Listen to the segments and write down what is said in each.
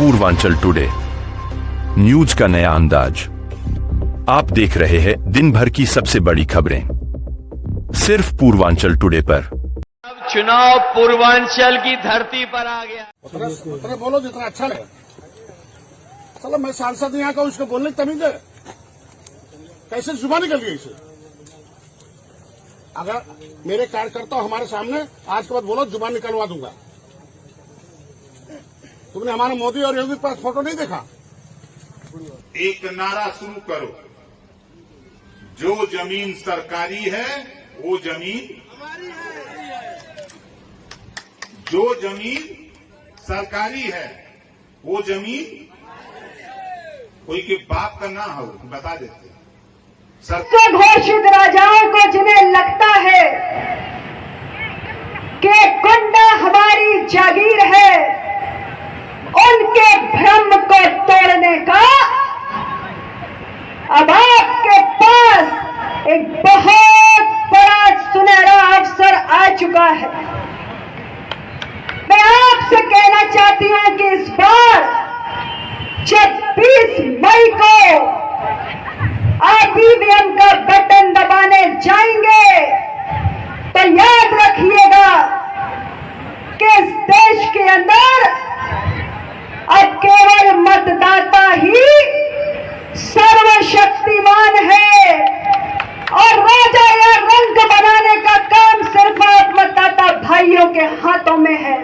Purvanchal today, news का नया अंदाज। आप देख रहे हैं दिन भर की सबसे बड़ी खबरें सिर्फ पूर्वांचल टुडे पर। अब चुनाव पूर्वांचल की धरती पर आ गया। उतना बोलो जितना अच्छा लगे। चलो मैं सांसद यहाँ का, उसको बोलने की तमीज है। कैसे जुबान निकल गई इसे? अगर मेरे कार्यकर्ता हमारे सामने आज के बाद बोलो, जुबान निकलवा दूंगा। तुमने हमारे मोदी और योगी के पास फोटो नहीं देखा? एक नारा शुरू करो, जो जमीन सरकारी है वो जमीन हमारी है। जो जमीन सरकारी है वो जमीन कोई के बाप का ना हो, बता देते। घोषित राजाओं को जिन्हें लगता है कि गुंडा हमारी जागीर है, उनके भ्रम को तोड़ने का अब आपके पास एक बहुत बड़ा सुनहरा अवसर आ चुका है। मैं आपसे कहना चाहती हूं कि इस बार 26 मई को आप ईवीएम का बटन दबाने जाएंगे तो याद रखिएगा कि इस देश के अंदर अब केवल मतदाता ही सर्वशक्तिमान है और राजा या रंग बनाने का काम सिर्फ आप मतदाता भाइयों के हाथों में है।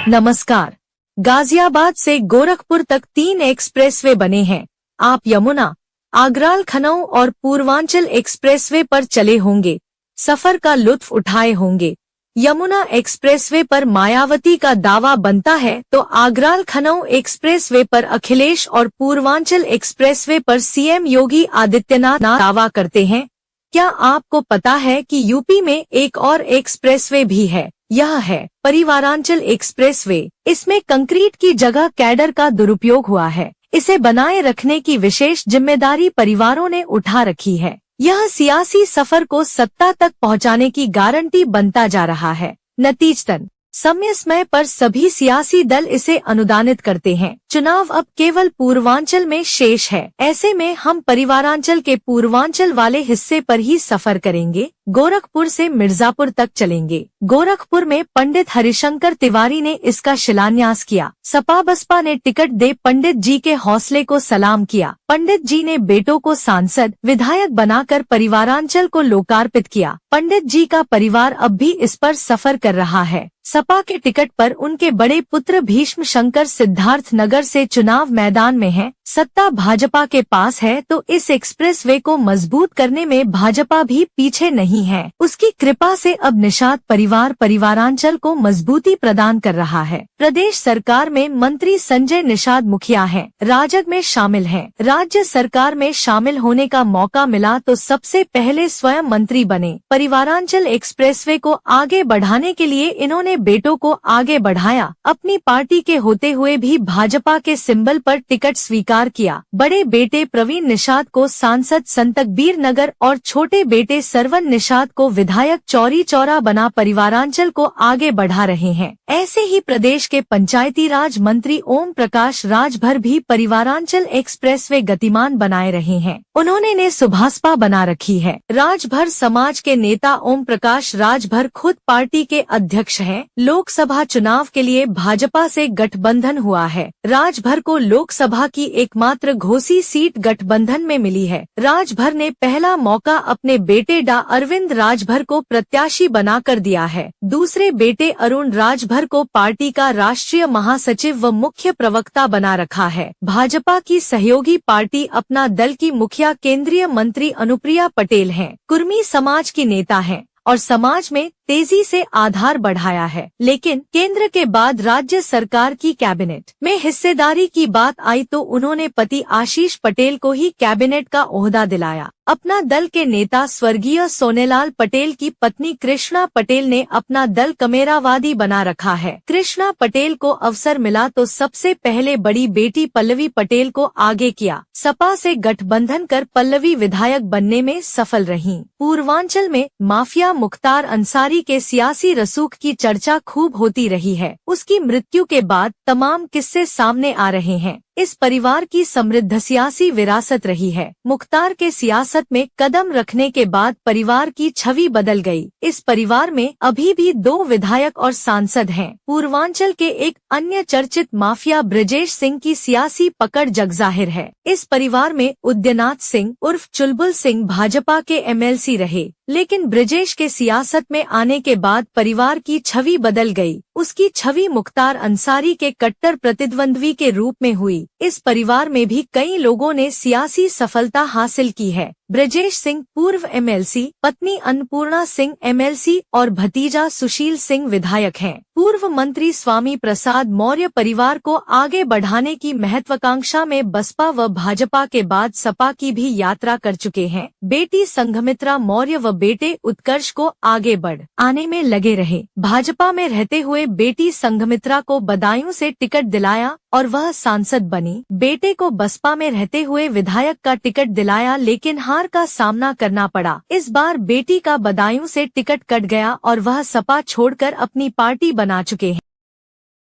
नमस्कार। गाजियाबाद से गोरखपुर तक 3 एक्सप्रेसवे बने हैं। आप यमुना, आगराल खनऊ और पूर्वांचल एक्सप्रेसवे पर चले होंगे, सफर का लुत्फ उठाए होंगे। यमुना एक्सप्रेसवे पर मायावती का दावा बनता है तो आगराल खनऊ एक्सप्रेसवे पर अखिलेश और पूर्वांचल एक्सप्रेसवे पर सीएम योगी आदित्यनाथ दावा करते हैं। क्या आपको पता है कि यूपी में एक और एक्सप्रेसवे भी है? यह है परिवारांचल एक्सप्रेसवे। इसमें कंक्रीट की जगह कैडर का दुरुपयोग हुआ है। इसे बनाए रखने की विशेष जिम्मेदारी परिवारों ने उठा रखी है। यह सियासी सफर को सत्ता तक पहुंचाने की गारंटी बनता जा रहा है। नतीजतन समय समय पर सभी सियासी दल इसे अनुदानित करते हैं। चुनाव अब केवल पूर्वांचल में शेष है। ऐसे में हम परिवारांचल के पूर्वांचल वाले हिस्से पर ही सफर करेंगे। गोरखपुर से मिर्जापुर तक चलेंगे। गोरखपुर में पंडित हरिशंकर तिवारी ने इसका शिलान्यास किया। सपा बसपा ने टिकट दे पंडित जी के हौसले को सलाम किया। पंडित जी ने बेटों को सांसद विधायक बनाकर परिवारांचल को लोकार्पित किया। पंडित जी का परिवार अब भी इस पर सफर कर रहा है। सपा के टिकट पर उनके बड़े पुत्र भीष्म शंकर सिद्धार्थ नगर से चुनाव मैदान में हैं। सत्ता भाजपा के पास है तो इस एक्सप्रेसवे को मजबूत करने में भाजपा भी पीछे नहीं है। उसकी कृपा से अब निषाद परिवार परिवारांचल को मजबूती प्रदान कर रहा है। प्रदेश सरकार में मंत्री संजय निषाद मुखिया हैं, राजग में शामिल हैं। राज्य सरकार में शामिल होने का मौका मिला तो सबसे पहले स्वयं मंत्री बने। परिवारांचल एक्सप्रेसवे को आगे बढ़ाने के लिए इन्होंने बेटों को आगे बढ़ाया। अपनी पार्टी के होते हुए भी भाजपा के सिंबल पर टिकट स्वीकार किया। बड़े बेटे प्रवीण निषाद को सांसद संतकबीर नगर और छोटे बेटे सरवन निषाद को विधायक चौरी चौरा बना परिवारांचल को आगे बढ़ा रहे हैं। ऐसे ही प्रदेश के पंचायती राज मंत्री ओम प्रकाश राजभर भी परिवारांचल एक्सप्रेसवे गतिमान बनाए रहे हैं। उन्होंने ने सुभाषपा बना रखी है। राजभर समाज के नेता ओम प्रकाश राजभर खुद पार्टी के अध्यक्ष हैं। लोकसभा चुनाव के लिए भाजपा से गठबंधन हुआ है। राजभर को लोकसभा की एकमात्र घोसी सीट गठबंधन में मिली है। राजभर ने पहला मौका अपने बेटे डा अरविंद राजभर को प्रत्याशी बनाकर दिया है। दूसरे बेटे अरुण राजभर को पार्टी का राष्ट्रीय महासचिव व मुख्य प्रवक्ता बना रखा है। भाजपा की सहयोगी पार्टी अपना दल की मुखिया केंद्रीय मंत्री अनुप्रिया पटेल हैं। कुर्मी समाज की नेता हैं और समाज में तेजी से आधार बढ़ाया है। लेकिन केंद्र के बाद राज्य सरकार की कैबिनेट में हिस्सेदारी की बात आई तो उन्होंने पति आशीष पटेल को ही कैबिनेट का ओहदा दिलाया। अपना दल के नेता स्वर्गीय सोनेलाल पटेल की पत्नी कृष्णा पटेल ने अपना दल कमेरावादी बना रखा है। कृष्णा पटेल को अवसर मिला तो सबसे पहले बड़ी बेटी पल्लवी पटेल को आगे किया। सपा से गठबंधन कर पल्लवी विधायक बनने में सफल रहीं। पूर्वांचल में माफिया मुख्तार अंसारी अंसारी के सियासी रसूख की चर्चा खूब होती रही है। उसकी मृत्यु के बाद तमाम किस्से सामने आ रहे हैं। इस परिवार की समृद्ध सियासी विरासत रही है। मुख्तार के सियासत में कदम रखने के बाद परिवार की छवि बदल गई। इस परिवार में अभी भी 2 विधायक और सांसद हैं। पूर्वांचल के एक अन्य चर्चित माफिया ब्रजेश सिंह की सियासी पकड़ जगजाहिर है। इस परिवार में उदयनाथ सिंह उर्फ चुलबुल सिंह भाजपा के एमएलसी रहे, लेकिन ब्रजेश के सियासत में आने के बाद परिवार की छवि बदल गई। उसकी छवि मुख्तार अंसारी के कट्टर प्रतिद्वंद्वी के रूप में हुई। इस परिवार में भी कई लोगों ने सियासी सफलता हासिल की है। ब्रजेश सिंह पूर्व एमएलसी, पत्नी अन्नपूर्णा सिंह एमएलसी और भतीजा सुशील सिंह विधायक हैं। पूर्व मंत्री स्वामी प्रसाद मौर्य परिवार को आगे बढ़ाने की महत्वाकांक्षा में बसपा व भाजपा के बाद सपा की भी यात्रा कर चुके हैं। बेटी संघमित्रा मौर्य व बेटे उत्कर्ष को आगे बढ़ आने में लगे रहे। भाजपा में रहते हुए बेटी संघमित्रा को बदायूं से टिकट दिलाया और वह सांसद बनी। बेटे को बसपा में रहते हुए विधायक का टिकट दिलाया, लेकिन हार का सामना करना पड़ा। इस बार बेटी का बदायूं से टिकट कट गया और वह सपा छोड़कर अपनी पार्टी बना चुके हैं।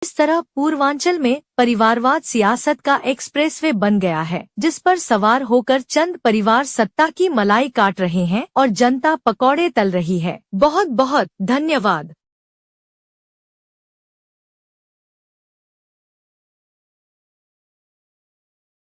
इस तरह पूर्वांचल में परिवारवाद सियासत का एक्सप्रेसवे बन गया है, जिस पर सवार होकर चंद परिवार सत्ता की मलाई काट रहे हैं और जनता पकौड़े तल रही है। बहुत बहुत धन्यवाद।